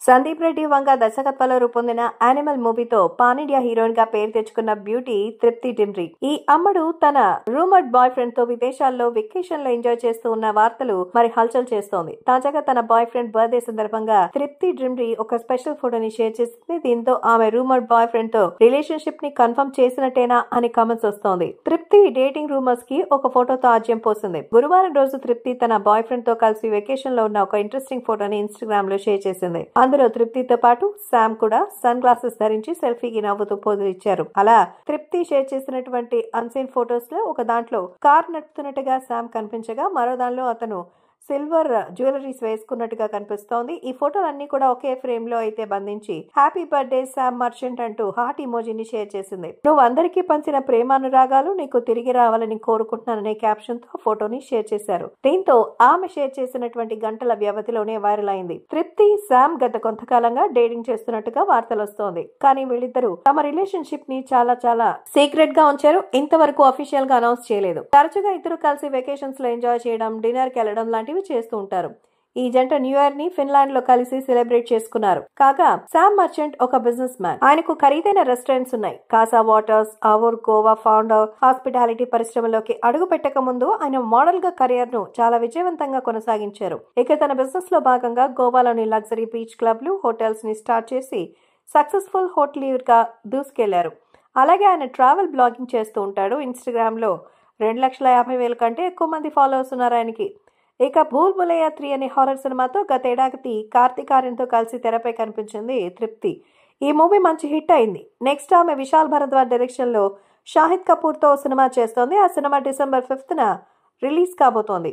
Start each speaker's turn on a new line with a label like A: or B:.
A: సందీప్ రెడ్డి వంగ దర్శకత్వంలో రూపొందిన యానిమల్ మూవీతో పాన్ ఇండియా హీరోయిన్ గా పేరు తెచ్చుకున్న బ్యూటీ తృప్తి డిండ్రి. ఈ అమ్మడు తన రూమర్డ్ బాయ్ ఫ్రెండ్ తో విదేశాల్లో వెకేషన్ లో ఎంజాయ్ చేస్తూ ఉన్న వార్తలు మరి హల్చల్ చేస్తోంది. తాజాగా తన బాయ్ ఫ్రెండ్ బర్త్డే సందర్భంగా తృప్తి డిండ్రి ఒక స్పెషల్ ఫోటోని షేర్ చేసింది. దీంతో ఆమె రూమర్డ్ బాయ్ ఫ్రెండ్ తో రిలేషన్షిప్ ని కన్ఫర్మ్ చేసినట్టేనా అని కామెంట్స్ వస్తోంది. తృప్తి డేటింగ్ రూమర్స్ కి ఒక ఫోటోతో ఆజ్యం పోసింది. గురువారం రోజు తృప్తి తన బాయ్ ఫ్రెండ్ తో కలిసి వెకేషన్ లో ఉన్న ఒక ఇంట్రెస్టింగ్ ఫోటోని ఇన్స్టాగ్రామ్ లో షేర్ చేసింది. అందులో తృప్తితో పాటు శామ్ కూడా సన్ గ్లాసెస్ ధరించి సెల్ఫీకి నవ్వుతూ పోజులు ఇచ్చారు. అలా తృప్తి షేర్ చేసినటువంటి అన్సీన్ ఫొటోస్ లో ఒక దాంట్లో కార్ నడుపుతున్నట్టుగా శామ్ కనిపించగా, మరో దానిలో అతను సిల్వర్ జ్యువెలరీస్ వేసుకున్నట్టుగా కనిపిస్తోంది. ఈ ఫోటోలన్నీ కూడా ఒకే ఫ్రేమ్ లో అయితే బంధించి హ్యాపీ బర్త్డే శామ్ మర్చెంట్ అంటూ హార్ట్ ఇమోజీని షేర్ చేసింది. నువ్వు అందరికీ పంచిన ప్రేమానురాగాలు నీకు తిరిగి రావాలని కోరుకుంటున్నాననే క్యాప్షన్ తో ఫోటోని షేర్ చేశారు. దీంతో ఆమె షేర్ చేసినటువంటి గంటల వ్యవధిలోనే వైరల్ అయింది. తృప్తి శామ్ గత కొంతకాలంగా డేటింగ్ చేస్తున్నట్టుగా వార్తలు వస్తోంది. కానీ వీళ్ళిద్దరూ తమ రిలేషన్షిప్ ని చాలా సీక్రెట్ గా ఉంచారు. ఇంతవరకు అఫీషియల్ గా అనౌన్స్ చేయలేదు. తరచుగా ఇద్దరు కలిసి వెకేషన్స్ లో ఎంజాయ్ చేయడం, డిన్నర్ కి వెళ్లడం లాంటివి చేస్తూ ఉంటారు. ఈ జంట న్యూ ఇయర్ ని ఫిన్లాండ్ లో కలిసి సెలబ్రేట్ చేసుకున్నారు. కాగా శామ్ మర్చెంట్ ఒక బిజినెస్ మ్యాన్. ఆయనకు ఖరీదైన రెస్టారెంట్స్ ఉన్నాయి. Casa Waters, our Goa founder, hospitality పరిశ్రమలోకి అడుగు పెట్టక ముందు ఆయన మోడల్ గా కెరియర్ ను చాలా విజయవంతంగా కొనసాగించారు. ఇక తన బిజినెస్ లో భాగంగా గోవాలోని లగ్జరీ బీచ్ క్లబ్లు, హోటల్స్ ని స్టార్ట్ చేసి సక్సెస్ఫుల్ హోటలీర్ గా దూసుకెళ్లారు. అలాగే ఆయన ట్రావెల్ బ్లాగింగ్ చేస్తూ ఉంటాడు. ఇన్స్టాగ్రామ్ లో 2,50,000 కంటే ఎక్కువ మంది ఫాలోవర్స్ ఉన్నారు ఆయనకి. ఇక భూల్ భులయ్యా 3 అనే హారర్ సినిమాతో గతేడాది కార్తీక్ ఆర్యన్తో కలిసి తెరపై కనిపించింది తృప్తి. ఈ మూవీ మంచి హిట్ అయింది. నెక్స్ట్ ఆమె విశాల్ భరద్వాజ్ డైరెక్షన్ లో షాహిద్ కపూర్ తో సినిమా చేస్తోంది. ఆ సినిమా December 5న రిలీజ్ కాబోతోంది.